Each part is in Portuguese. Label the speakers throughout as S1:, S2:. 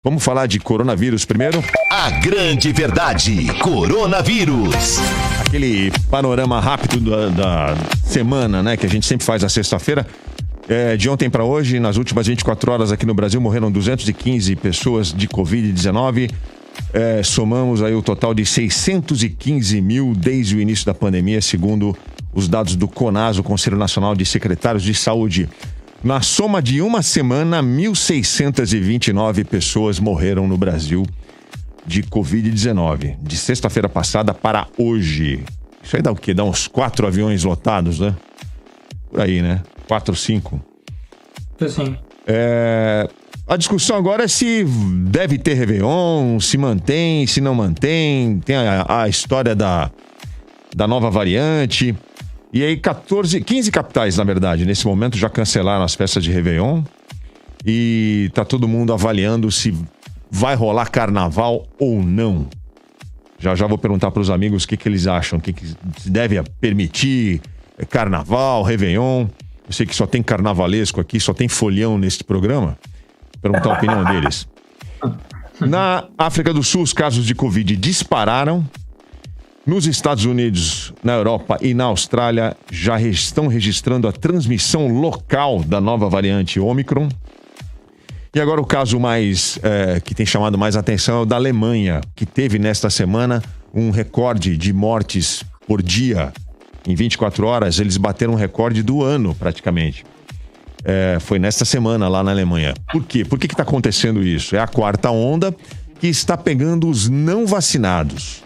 S1: Vamos falar de coronavírus primeiro?
S2: A grande verdade, coronavírus.
S1: Aquele panorama rápido da semana, né, que a gente sempre faz na sexta-feira. De ontem para hoje, nas últimas 24 horas aqui no Brasil, morreram 215 pessoas de Covid-19. Somamos aí o total de 615 mil desde o início da pandemia, segundo os dados do CONAS, o Conselho Nacional de Secretários de Saúde. Na soma de uma semana, 1.629 pessoas morreram no Brasil de Covid-19. De sexta-feira passada para hoje. Isso aí dá o quê? Dá uns 4 aviões lotados, né? Por aí, né? 4, 5.
S3: Sim.
S1: A discussão agora é se deve ter Réveillon, se mantém, se não mantém. Tem a história da nova variante. E aí 15 capitais, na verdade, nesse momento já cancelaram as festas de Réveillon. E tá todo mundo avaliando se vai rolar carnaval ou não. Já vou perguntar para os amigos o que eles acham, o que se deve permitir, carnaval, Réveillon. Eu sei que só tem carnavalesco aqui, só tem folião neste programa. Vou perguntar a opinião deles. Na África do Sul, os casos de Covid dispararam. Nos Estados Unidos, na Europa e na Austrália já estão registrando a transmissão local da nova variante Ômicron. E agora o caso que tem chamado mais atenção é o da Alemanha, que teve nesta semana um recorde de mortes por dia. Em 24 horas, eles bateram um recorde do ano, praticamente. Foi nesta semana lá na Alemanha. Por quê? Por que está acontecendo isso? É a quarta onda que está pegando os não vacinados.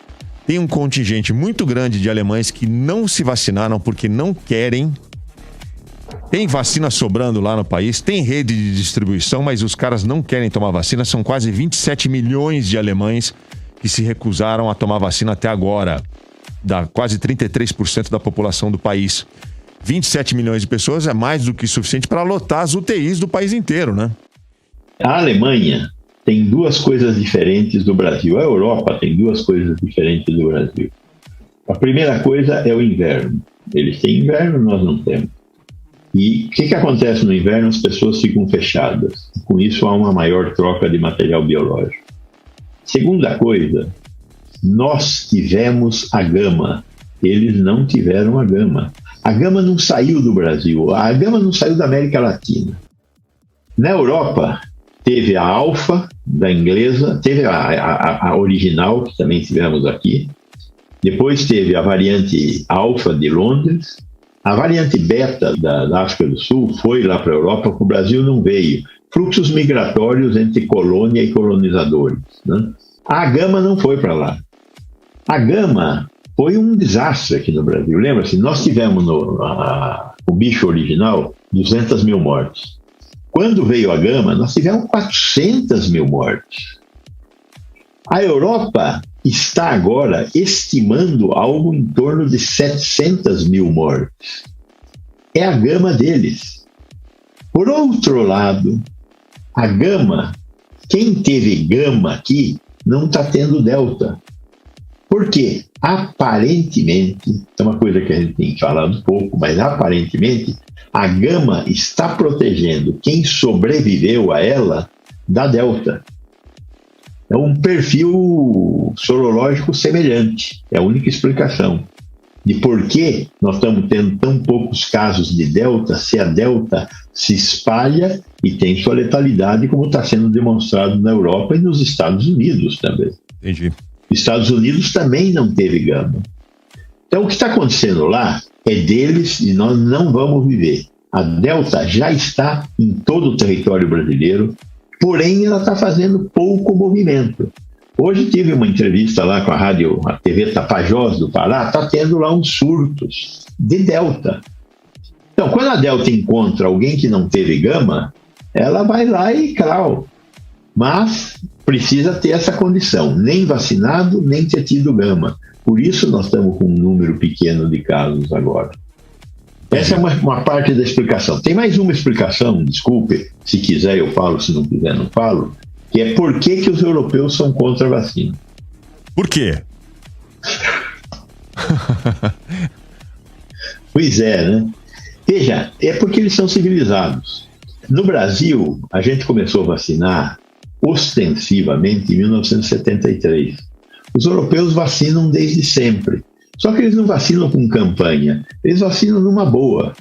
S1: Tem um contingente muito grande de alemães que não se vacinaram porque não querem. Tem vacina sobrando lá no país, tem rede de distribuição, mas os caras não querem tomar vacina. São quase 27 milhões de alemães que se recusaram a tomar vacina até agora. Dá quase 33% da população do país. 27 milhões de pessoas é mais do que suficiente para lotar as UTIs do país inteiro, né?
S4: A Alemanha tem duas coisas diferentes do Brasil. A Europa tem duas coisas diferentes do Brasil. A primeira coisa é o inverno. Eles têm inverno, nós não temos. E o que acontece no inverno? As pessoas ficam fechadas. Com isso, há uma maior troca de material biológico. Segunda coisa, nós tivemos a gama. Eles não tiveram a gama. A gama não saiu do Brasil. A gama não saiu da América Latina. Na Europa, teve a alfa da inglesa, teve a original, que também tivemos aqui. Depois teve a variante alfa de Londres. A variante beta da África do Sul foi lá para a Europa, para o Brasil não veio. Fluxos migratórios entre colônia e colonizadores, né? A gama não foi para lá. A gama foi um desastre aqui no Brasil. Lembra-se, nós tivemos o bicho original 200 mil mortes. Quando veio a gama, nós tivemos 400 mil mortes. A Europa está agora estimando algo em torno de 700 mil mortes. É a gama deles. Por outro lado, a gama, quem teve gama aqui, não está tendo delta. Por quê? Aparentemente, é uma coisa que a gente tem falado pouco, mas aparentemente, a gama está protegendo quem sobreviveu a ela da delta. É um perfil sorológico semelhante. É a única explicação de por que nós estamos tendo tão poucos casos de delta, se a delta se espalha e tem sua letalidade, como está sendo demonstrado na Europa e nos Estados Unidos também.
S1: Entendi.
S4: Estados Unidos também não teve gama. Então, o que está acontecendo lá é deles e nós não vamos viver. A delta já está em todo o território brasileiro, porém ela está fazendo pouco movimento. Hoje tive uma entrevista lá com a TV Tapajós do Pará, está tendo lá uns surtos de delta. Então, quando a delta encontra alguém que não teve gama, ela vai lá e crau. Mas precisa ter essa condição, nem vacinado, nem ter tido gama. Por isso nós estamos com um número pequeno de casos agora. Essa é uma parte da explicação. Tem mais uma explicação, desculpe, se quiser eu falo, se não quiser não falo, que é por que os europeus são contra a vacina.
S1: Por quê?
S4: Pois é, né? Veja, é porque eles são civilizados. No Brasil, a gente começou a vacinar ostensivamente em 1973. Os europeus vacinam desde sempre. Só que eles não vacinam com campanha, eles vacinam numa boa.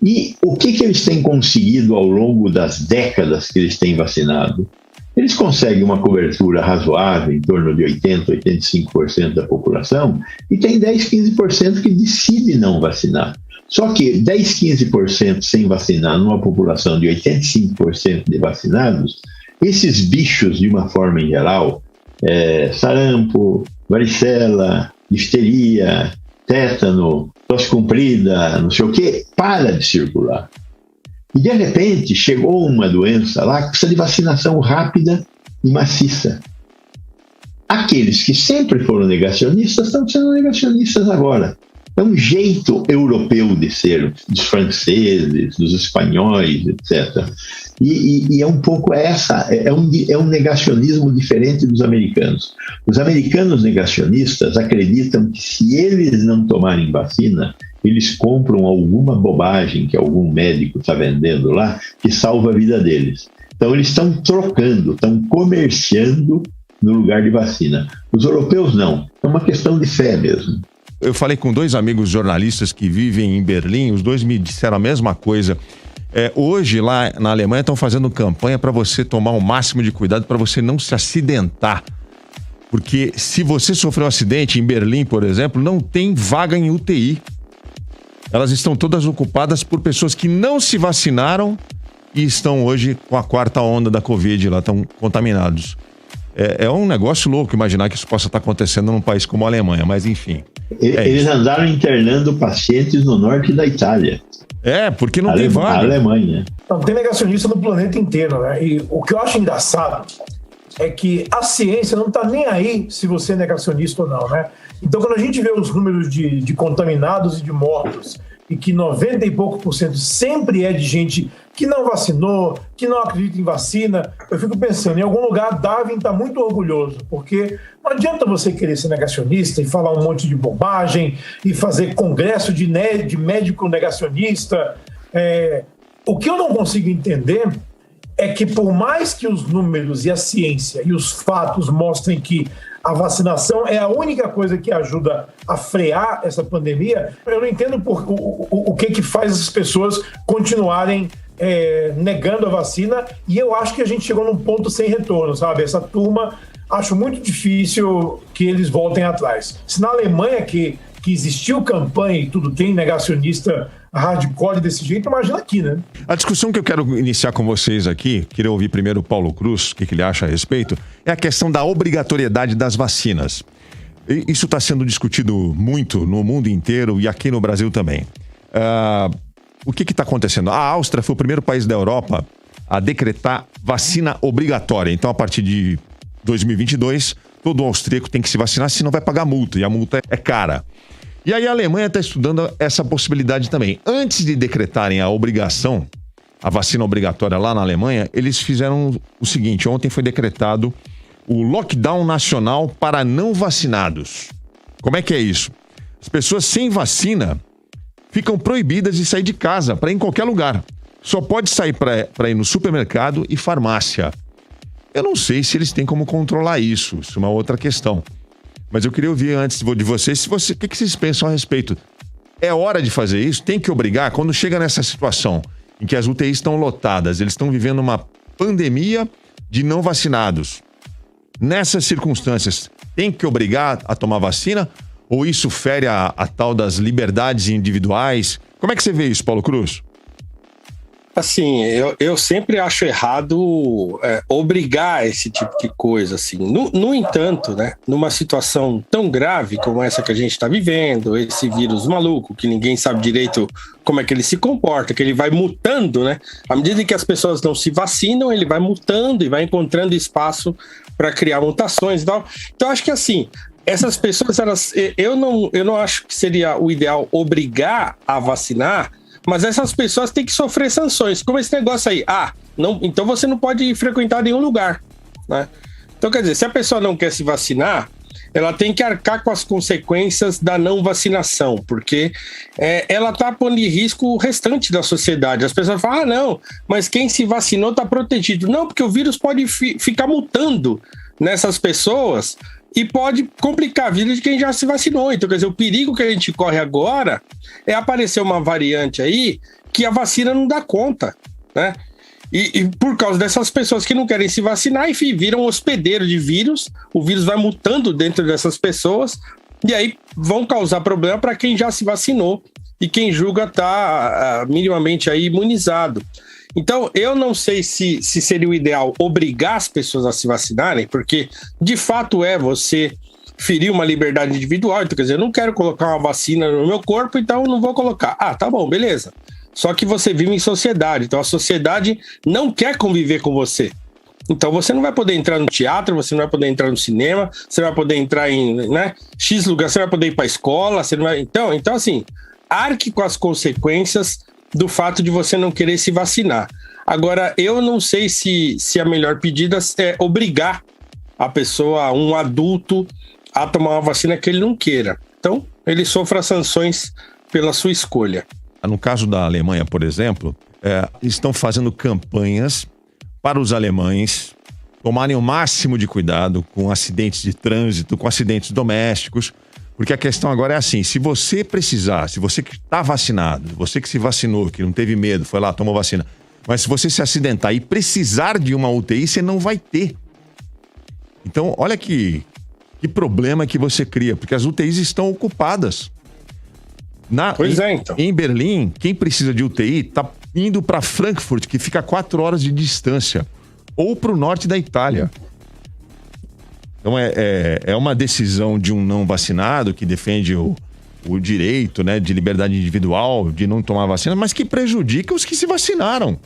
S4: E o que eles têm conseguido ao longo das décadas que eles têm vacinado? Eles conseguem uma cobertura razoável, em torno de 80%, 85% da população, e tem 10%, 15% que decide não vacinar. Só que 10%, 15% sem vacinar numa população de 85% de vacinados, esses bichos, de uma forma em geral, sarampo, varicela, difteria, tétano, tosse comprida, não sei o quê, para de circular. E, de repente, chegou uma doença lá que precisa de vacinação rápida e maciça. Aqueles que sempre foram negacionistas estão sendo negacionistas agora. É um jeito europeu de ser, dos franceses, dos espanhóis, etc. E é um pouco é um negacionismo diferente dos americanos. Os americanos negacionistas acreditam que se eles não tomarem vacina, eles compram alguma bobagem que algum médico está vendendo lá que salva a vida deles. Então eles estão trocando, estão comerciando no lugar de vacina. Os europeus não. É uma questão de fé mesmo.
S1: Eu falei com 2 amigos jornalistas que vivem em Berlim, os 2 me disseram a mesma coisa. Hoje, lá na Alemanha, estão fazendo campanha para você tomar o máximo de cuidado para você não se acidentar. Porque se você sofreu um acidente em Berlim, por exemplo, não tem vaga em UTI. Elas estão todas ocupadas por pessoas que não se vacinaram e estão hoje com a 4ª onda da Covid, lá estão contaminados. É um negócio louco imaginar que isso possa estar acontecendo num país como a Alemanha, mas enfim.
S4: Eles andaram internando pacientes no norte da Itália.
S1: Porque não tem vaga.
S4: Alemanha.
S3: Não, tem negacionista no planeta inteiro, né? E o que eu acho engraçado é que a ciência não está nem aí se você é negacionista ou não, né? Então, quando a gente vê os números de contaminados e de mortos, e que 90 e pouco por cento sempre é de gente que não vacinou, que não acredita em vacina, eu fico pensando, em algum lugar Darwin está muito orgulhoso, porque não adianta você querer ser negacionista e falar um monte de bobagem e fazer congresso de médico negacionista. O que eu não consigo entender é que, por mais que os números e a ciência e os fatos mostrem que a vacinação é a única coisa que ajuda a frear essa pandemia, eu não entendo o que faz as pessoas continuarem negando a vacina, e eu acho que a gente chegou num ponto sem retorno, sabe? Essa turma, acho muito difícil que eles voltem atrás. Se na Alemanha, que existiu campanha e tudo, tem negacionista hardcore desse jeito, imagina aqui, né?
S1: A discussão que eu quero iniciar com vocês aqui, queria ouvir primeiro o Paulo Cruz, o que ele acha a respeito, é a questão da obrigatoriedade das vacinas. Isso está sendo discutido muito no mundo inteiro e aqui no Brasil também. O que está acontecendo? A Áustria foi o primeiro país da Europa a decretar vacina obrigatória. Então, a partir de 2022, todo austríaco tem que se vacinar, senão vai pagar multa, e a multa é cara. E aí a Alemanha está estudando essa possibilidade também. Antes de decretarem a obrigação, a vacina obrigatória lá na Alemanha, eles fizeram o seguinte: ontem foi decretado o lockdown nacional para não vacinados. Como é que é isso? As pessoas sem vacina ficam proibidas de sair de casa para ir em qualquer lugar. Só pode sair para ir no supermercado e farmácia. Eu não sei se eles têm como controlar isso. Isso é uma outra questão. Mas eu queria ouvir antes de vocês, o que vocês pensam a respeito? É hora de fazer isso? Tem que obrigar? Quando chega nessa situação em que as UTIs estão lotadas, eles estão vivendo uma pandemia de não vacinados. Nessas circunstâncias, tem que obrigar a tomar vacina? Ou isso fere a tal das liberdades individuais? Como é que você vê isso, Paulo Cruz?
S5: Assim, eu sempre acho errado obrigar esse tipo de coisa, assim. No entanto, né, numa situação tão grave como essa que a gente está vivendo, esse vírus maluco, que ninguém sabe direito como é que ele se comporta, que ele vai mutando, né? À medida que as pessoas não se vacinam, ele vai mutando e vai encontrando espaço para criar mutações e tal. Então, acho que assim, essas pessoas, eu não acho que seria o ideal obrigar a vacinar, mas essas pessoas têm que sofrer sanções, como esse negócio aí. Então você não pode frequentar nenhum lugar, né? Então, quer dizer, se a pessoa não quer se vacinar, ela tem que arcar com as consequências da não vacinação, porque ela está pondo em risco o restante da sociedade. As pessoas falam, não, mas quem se vacinou está protegido. Não, porque o vírus pode ficar mutando nessas pessoas e pode complicar a vida de quem já se vacinou. Então, quer dizer, o perigo que a gente corre agora é aparecer uma variante aí que a vacina não dá conta, né? E por causa dessas pessoas que não querem se vacinar, enfim, viram hospedeiro de vírus, o vírus vai mutando dentro dessas pessoas, e aí vão causar problema para quem já se vacinou e quem julga estar minimamente aí imunizado. Então, eu não sei se seria o ideal obrigar as pessoas a se vacinarem, porque de fato você ferir uma liberdade individual. Então, quer dizer, eu não quero colocar uma vacina no meu corpo, então eu não vou colocar. Ah, tá bom, beleza. Só que você vive em sociedade, então a sociedade não quer conviver com você. Então você não vai poder entrar no teatro, você não vai poder entrar no cinema, você não vai poder entrar em X lugar, você vai poder ir para a escola, você não vai... Então assim, arque com as consequências do fato de você não querer se vacinar. Agora, eu não sei se a melhor pedida é obrigar a pessoa, um adulto, a tomar uma vacina que ele não queira. Então, ele sofra sanções pela sua escolha.
S1: No caso da Alemanha, por exemplo, estão fazendo campanhas para os alemães tomarem o máximo de cuidado com acidentes de trânsito, com acidentes domésticos, porque a questão agora é assim, se você precisar, se você que está vacinado, você que se vacinou, que não teve medo, foi lá, tomou vacina, mas se você se acidentar e precisar de uma UTI, você não vai ter. Então, olha que problema que você cria, porque as UTIs estão ocupadas.
S5: Então.
S1: Em Berlim, quem precisa de UTI está indo para Frankfurt, que fica a 4 horas de distância, ou para o norte da Itália. Então é uma decisão de um não vacinado que defende o direito, né, de liberdade individual, de não tomar vacina, mas que prejudica os que se vacinaram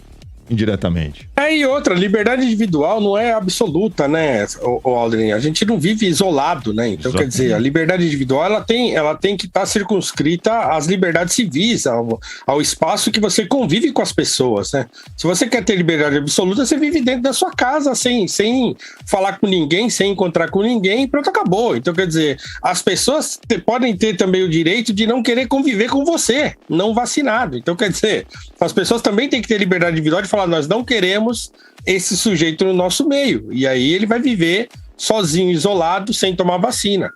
S1: indiretamente.
S5: E outra, liberdade individual não é absoluta, né, Aldrin? A gente não vive isolado, né? Então, quer dizer, a liberdade individual ela tem que estar circunscrita às liberdades civis, ao espaço que você convive com as pessoas, né? Se você quer ter liberdade absoluta, você vive dentro da sua casa, sem falar com ninguém, sem encontrar com ninguém, e pronto, acabou. Então, quer dizer, as pessoas podem ter também o direito de não querer conviver com você, não vacinado. Então, quer dizer, as pessoas também têm que ter liberdade individual de falar, nós não queremos esse sujeito no nosso meio. E aí ele vai viver sozinho, isolado, sem tomar vacina.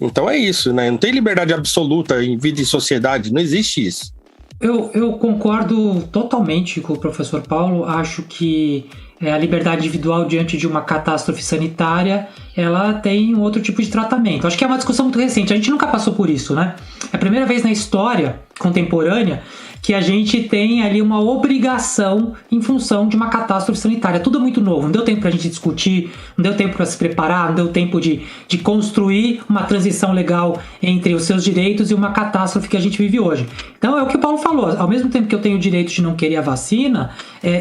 S5: Então é isso, né? Não tem liberdade absoluta em vida e sociedade, não existe isso.
S6: Eu concordo totalmente com o professor Paulo. Acho que a liberdade individual diante de uma catástrofe sanitária, ela tem um outro tipo de tratamento. Acho que é uma discussão muito recente. A gente nunca passou por isso, né? É a primeira vez na história contemporânea que a gente tem ali uma obrigação em função de uma catástrofe sanitária. Tudo é muito novo, não deu tempo pra gente discutir, não deu tempo para se preparar, não deu tempo de construir uma transição legal entre os seus direitos e uma catástrofe que a gente vive hoje. Então é o que o Paulo falou, ao mesmo tempo que eu tenho o direito de não querer a vacina,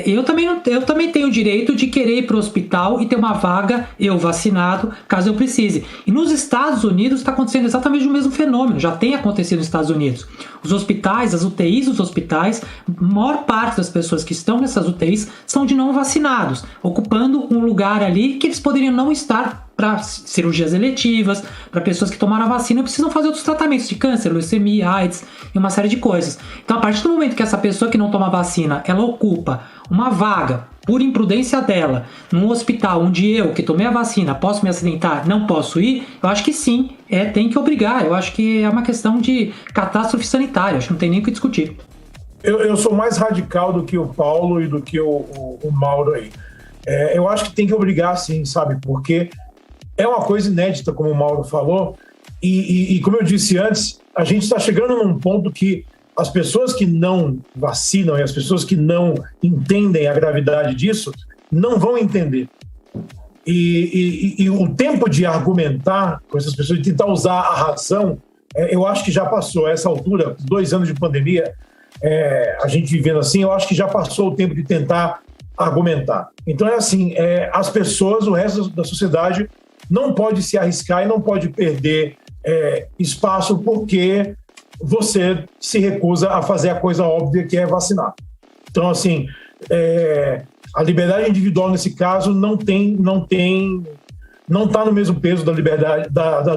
S6: eu também tenho o direito de querer ir para o hospital e ter uma vaga, eu vacinado, caso eu precise. E nos Estados Unidos está acontecendo exatamente o mesmo fenômeno, já tem acontecido nos Estados Unidos. Os hospitais, as UTIs dos hospitais, a maior parte das pessoas que estão nessas UTIs são de não vacinados, ocupando um lugar ali que eles poderiam não estar para cirurgias eletivas, para pessoas que tomaram a vacina e precisam fazer outros tratamentos de câncer, leucemia, AIDS e uma série de coisas. Então, a partir do momento que essa pessoa que não toma vacina, ela ocupa uma vaga, por imprudência dela, num hospital onde eu, que tomei a vacina, posso me acidentar, não posso ir, eu acho que sim, tem que obrigar. Eu acho que é uma questão de catástrofe sanitária, acho que não tem nem o que discutir.
S3: Eu sou mais radical do que o Paulo e do que o Mauro aí. Eu acho que tem que obrigar sim, sabe? Porque é uma coisa inédita, como o Mauro falou, e como eu disse antes, a gente está chegando num ponto que as pessoas que não vacinam e as pessoas que não entendem a gravidade disso não vão entender. E o tempo de argumentar com essas pessoas, de tentar usar a razão, eu acho que já passou. A essa altura, 2 anos de pandemia, a gente vivendo assim, eu acho que já passou o tempo de tentar argumentar. Então é assim, as pessoas, o resto da sociedade não pode se arriscar e não pode perder espaço porque você se recusa a fazer a coisa óbvia, que é vacinar. Então, assim, a liberdade individual nesse caso não tem não está no mesmo peso da liberdade,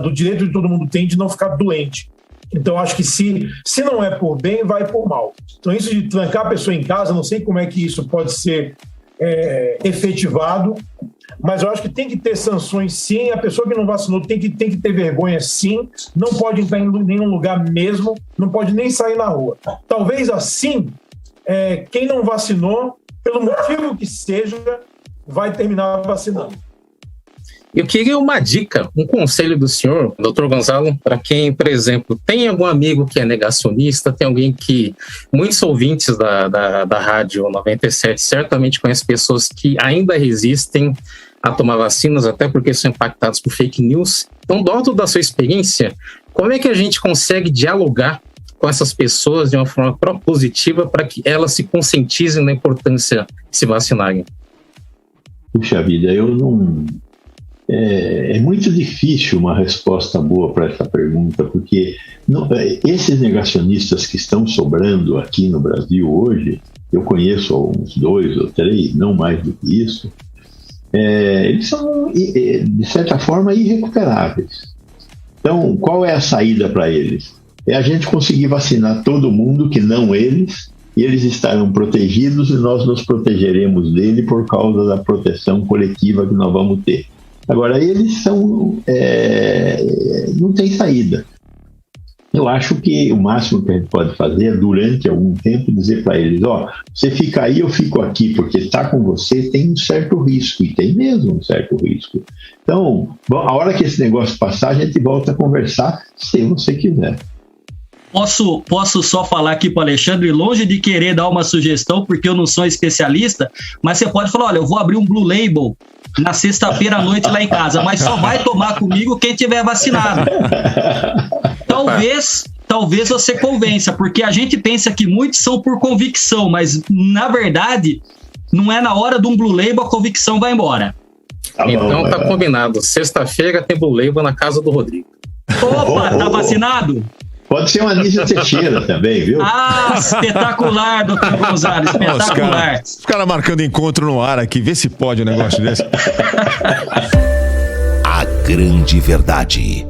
S3: do direito que todo mundo tem de não ficar doente. Então, acho que se não é por bem, vai por mal. Então, isso de trancar a pessoa em casa, não sei como é que isso pode ser efetivado, mas eu acho que tem que ter sanções, sim. A pessoa que não vacinou tem que ter vergonha, sim. Não pode entrar em nenhum lugar mesmo, não pode nem sair na rua. Talvez assim, quem não vacinou, pelo motivo que seja, vai terminar vacinando.
S7: Eu queria uma dica, um conselho do senhor, doutor Gonzalo, para quem, por exemplo, tem algum amigo que é negacionista, tem alguém que, muitos ouvintes da Rádio 97 certamente conhecem pessoas que ainda resistem a tomar vacinas, até porque são impactados por fake news. Então, dentro da sua experiência, como é que a gente consegue dialogar com essas pessoas de uma forma propositiva para que elas se conscientizem da importância de se vacinarem?
S4: Puxa vida, eu não... É muito difícil uma resposta boa para essa pergunta, porque esses negacionistas que estão sobrando aqui no Brasil hoje, eu conheço uns 2 ou 3, não mais do que isso, eles são, de certa forma, irrecuperáveis. Então, qual é a saída para eles? É a gente conseguir vacinar todo mundo, que não eles, e eles estarão protegidos e nós nos protegeremos dele por causa da proteção coletiva que nós vamos ter. Agora, eles não tem saída. Eu acho que o máximo que a gente pode fazer é, durante algum tempo, dizer para eles, você fica aí, eu fico aqui, porque estar com você tem um certo risco, e tem mesmo um certo risco. Então, a hora que esse negócio passar, a gente volta a conversar, se você quiser.
S8: Posso só falar aqui para o Alexandre, longe de querer dar uma sugestão, porque eu não sou especialista, mas você pode falar, olha, eu vou abrir um Blue Label na sexta-feira à noite lá em casa, mas só vai tomar comigo quem tiver vacinado. Talvez você convença, porque a gente pensa que muitos são por convicção, mas na verdade, não é na hora de um Blue Label a convicção vai embora.
S7: Então tá combinado, sexta-feira tem Blue Label na casa do Rodrigo.
S8: Opa, tá vacinado?
S4: Pode ser uma Anísio Teixeira também, viu?
S8: Ah, espetacular, doutor Gonzalo, espetacular.
S1: Os caras marcando encontro no ar aqui, vê se pode um negócio desse.
S2: A grande verdade.